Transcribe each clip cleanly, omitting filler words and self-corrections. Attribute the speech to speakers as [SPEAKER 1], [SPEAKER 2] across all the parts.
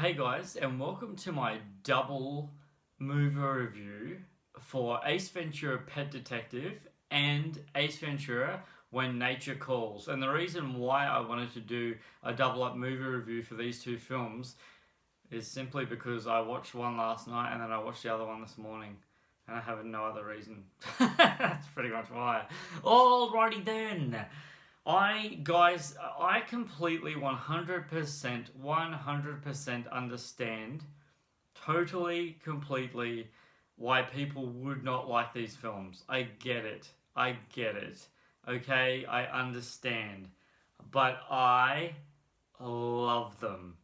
[SPEAKER 1] Hey guys, and welcome to my double movie review for Ace Ventura: Pet Detective and Ace Ventura: When Nature Calls. And the reason why I wanted to do a double up movie review for these two films is simply because I watched one last night and then I watched the other one this morning. And I have no other reason. That's pretty much why. Alrighty then. I completely 100% understand totally, completely why people would not like these films. I get it. Okay, I understand. But I love them.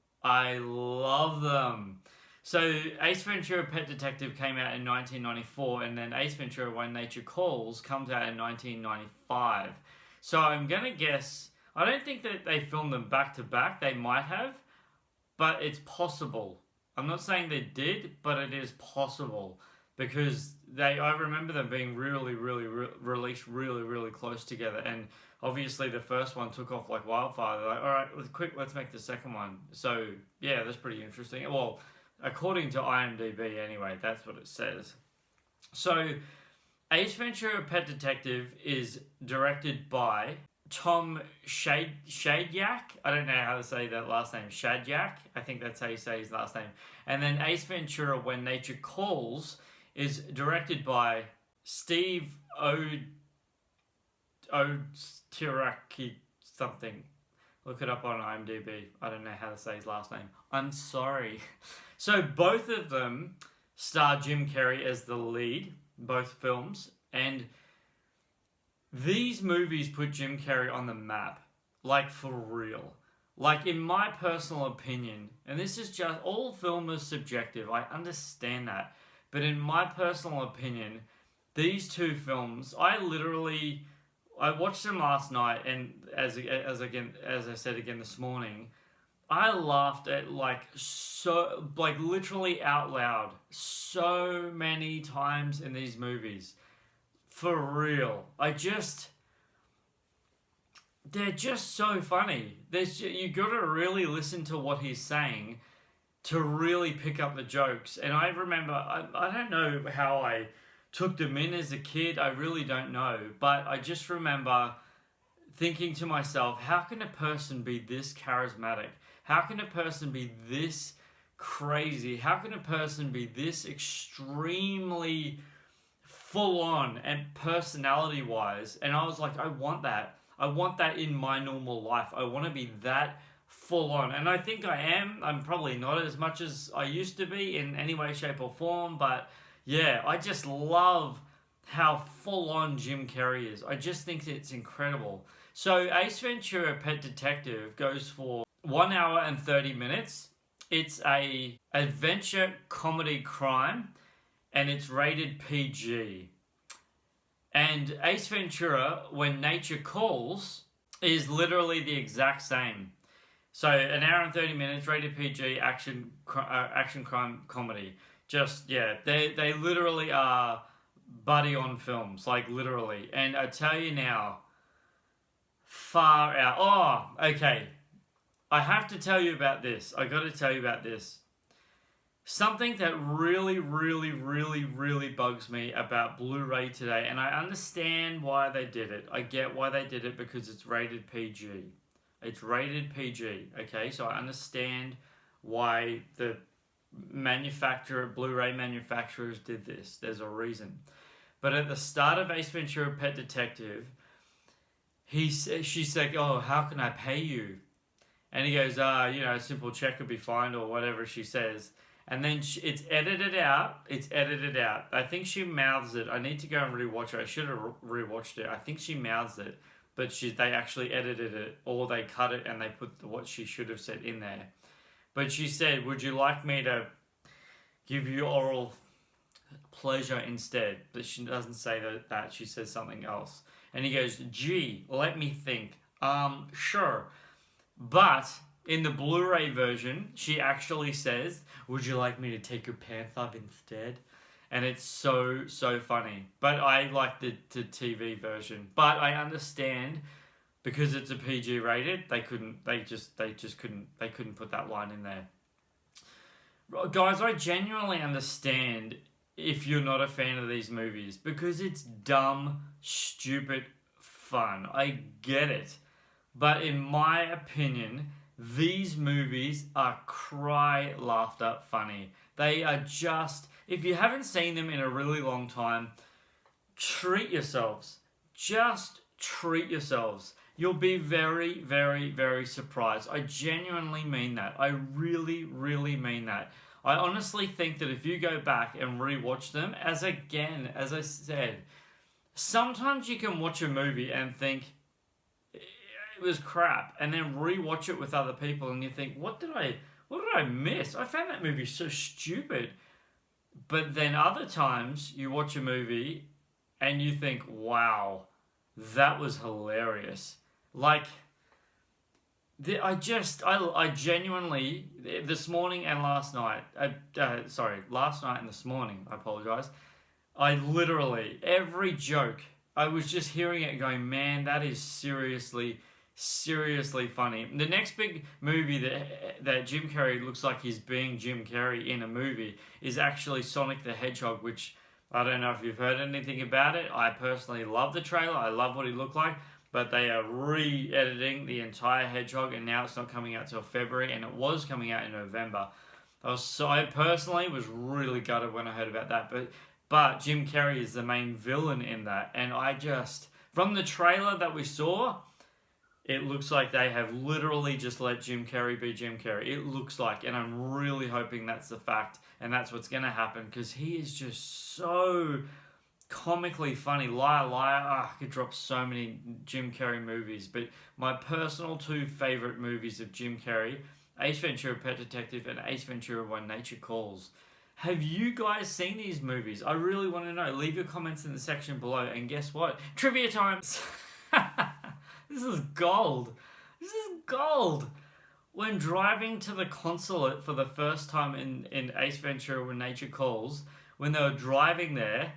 [SPEAKER 1] So Ace Ventura: Pet Detective came out in 1994, and then Ace Ventura: When Nature Calls comes out in 1995. So I'm going to guess, I don't think that they filmed them back to back. They might have, but it's possible. I'm not saying they did, but it is possible. Because I remember them being released really close together. And obviously the first one took off like wildfire. They're like, alright, let's make the second one. So yeah, that's pretty interesting. Well, according to IMDb anyway, that's what it says. So Ace Ventura: Pet Detective is directed by Tom Shadyac. I don't know how to say that last name. Shadyac. I think that's how you say his last name. And then Ace Ventura: When Nature Calls is directed by Steve Otiraki something. Look it up on IMDb. I don't know how to say his last name. I'm sorry. So both of them star Jim Carrey as the lead, both films, and these movies put Jim Carrey on the map, like for real. Like in my personal opinion, and this is just, all film is subjective, I understand that, but in my personal opinion, these two films, I watched them last night, and as I said again this morning, I laughed at literally out loud so many times in these movies. For real. They're just so funny. You gotta really listen to what he's saying to really pick up the jokes. And I remember, I don't know how I took them in as a kid, I really don't know. But I just remember thinking to myself, how can a person be this charismatic? How can a person be this crazy? How can a person be this extremely full on and personality wise? And I was like, I want that. I want that in my normal life. I want to be that full on. And I think I am. I'm probably not as much as I used to be in any way, shape or form. But yeah, I just love how full on Jim Carrey is. I just think it's incredible. So Ace Ventura: Pet Detective goes for 1 hour and 30 minutes. It's a adventure comedy crime, and it's rated PG. And Ace Ventura: When Nature Calls is literally the exact same. So 1 hour and 30 minutes, rated PG, action crime comedy. Just, yeah, they literally are buddy on films, like literally. And I tell you now, far out. Oh, okay. I have to tell you about this. I got to tell you about this. Something that really bugs me about Blu-ray today, and I understand why they did it. I get why they did it, because it's rated PG. It's rated PG, okay? So I understand why the Blu-ray manufacturers did this. There's a reason. But at the start of Ace Ventura: Pet Detective, she's like, oh, how can I pay you? And he goes, a simple check would be fine, or whatever she says. And then it's edited out. I think she mouths it. I need to go and rewatch it. I should have rewatched it. I think she mouths it, but they actually edited it, or they cut it and they put what she should have said in there. But she said, would you like me to give you oral pleasure instead? But she doesn't say that. She says something else. And he goes, gee, let me think. Sure. But in the Blu-ray version, she actually says, would you like me to take your pants off instead? And it's so funny. But I like the TV version. But I understand, because it's a PG rated, they couldn't put that line in there. Guys, I genuinely understand if you're not a fan of these movies because it's dumb, stupid fun. I get it. But in my opinion, these movies are cry laughter funny. They are just, if you haven't seen them in a really long time, treat yourselves. Just treat yourselves. You'll be very, very, very surprised. I genuinely mean that. I really, really mean that. I honestly think that if you go back and rewatch them, as I said, sometimes you can watch a movie and think it was crap, and then rewatch it with other people, and you think, what did I miss? I found that movie so stupid. But then other times you watch a movie and you think, wow, that was hilarious. Like, I genuinely, this morning and last night, last night and this morning, I apologize. I literally, every joke, I was just hearing it going, man, that is seriously funny. The next big movie that Jim Carrey looks like he's being Jim Carrey in a movie is actually Sonic the Hedgehog, which I don't know if you've heard anything about it. I personally love the trailer. I love what he looked like. But they are re-editing the entire Hedgehog, and now it's not coming out till February, and it was coming out in November. I personally was really gutted when I heard about that. But Jim Carrey is the main villain in that, and from the trailer that we saw, it looks like they have literally just let Jim Carrey be Jim Carrey. It looks like, and I'm really hoping that's the fact, and that's what's going to happen, because he is just so comically funny. Liar, liar. I could drop so many Jim Carrey movies, but my personal two favorite movies of Jim Carrey, Ace Ventura: Pet Detective and Ace Ventura: When Nature Calls. Have you guys seen these movies? I really want to know. Leave your comments in the section below, and guess what? Trivia time! This is gold. This is gold. When driving to the consulate for the first time in Ace Ventura: When Nature Calls, when they were driving there,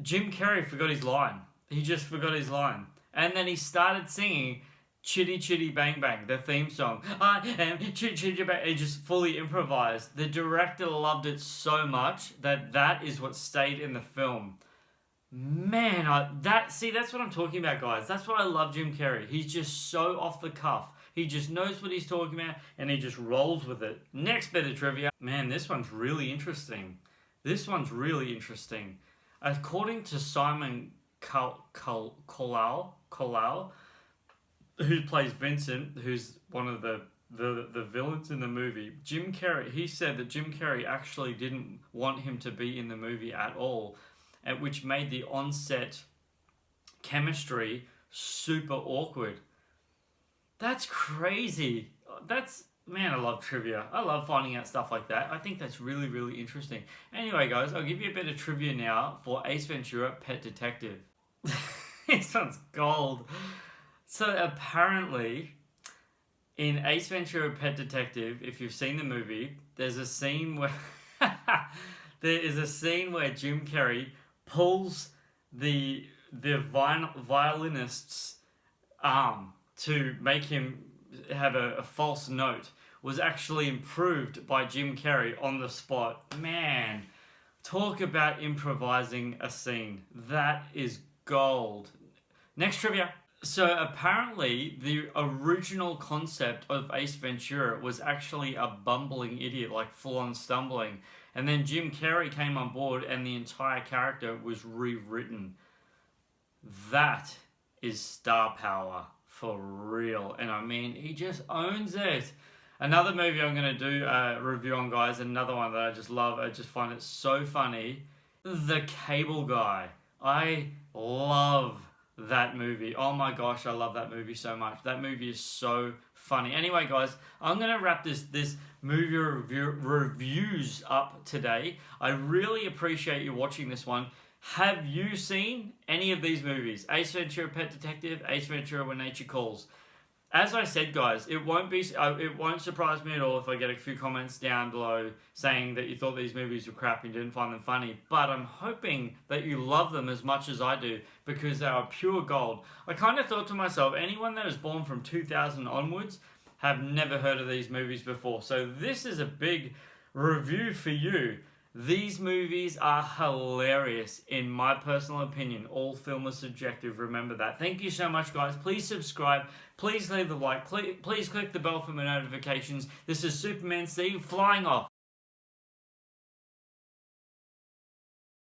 [SPEAKER 1] Jim Carrey forgot his line. He just forgot his line. And then he started singing Chitty Chitty Bang Bang, the theme song. I am Chitty Chitty Bang. He just fully improvised. The director loved it so much that is what stayed in the film. Man, that's what I'm talking about, guys. That's what I love Jim Carrey. He's just so off the cuff. He just knows what he's talking about, and he just rolls with it. Next bit of trivia. Man, this one's really interesting. According to Simon Cowell, who plays Vincent, who's one of the villains in the movie, Jim Carrey, he said that Jim Carrey actually didn't want him to be in the movie at all, which made the on-set chemistry super awkward. That's crazy. Man, I love trivia. I love finding out stuff like that. I think that's really, really interesting. Anyway, guys, I'll give you a bit of trivia now for Ace Ventura: Pet Detective. This one's gold. So apparently, in Ace Ventura: Pet Detective, if you've seen the movie, there's a scene where Jim Carrey pulls the violinist's arm to make him have a false note, was actually improved by Jim Carrey on the spot. Man, talk about improvising a scene. That is gold. Next trivia. So apparently the original concept of Ace Ventura was actually a bumbling idiot, like full on stumbling. And then Jim Carrey came on board and the entire character was rewritten. That is star power for real. And I mean, he just owns it. Another movie I'm going to do a review on, guys, another one that I just love, I just find it so funny, The Cable Guy. I love that movie. Oh my gosh, I love that movie so much. That movie is so funny. Anyway, guys, I'm going to wrap this movie reviews up today. I really appreciate you watching this one. Have you seen any of these movies? Ace Ventura: Pet Detective, Ace Ventura: When Nature Calls. As I said, guys, it won't surprise me at all if I get a few comments down below saying that you thought these movies were crap and didn't find them funny. But I'm hoping that you love them as much as I do, because they are pure gold. I kind of thought to myself, anyone that was born from 2000 onwards have never heard of these movies before. So this is a big review for you. These movies are hilarious, in my personal opinion. All film is subjective, remember that. Thank you so much, guys. Please subscribe. Please leave a like. Please click the bell for my notifications. This is Superman Steve flying off.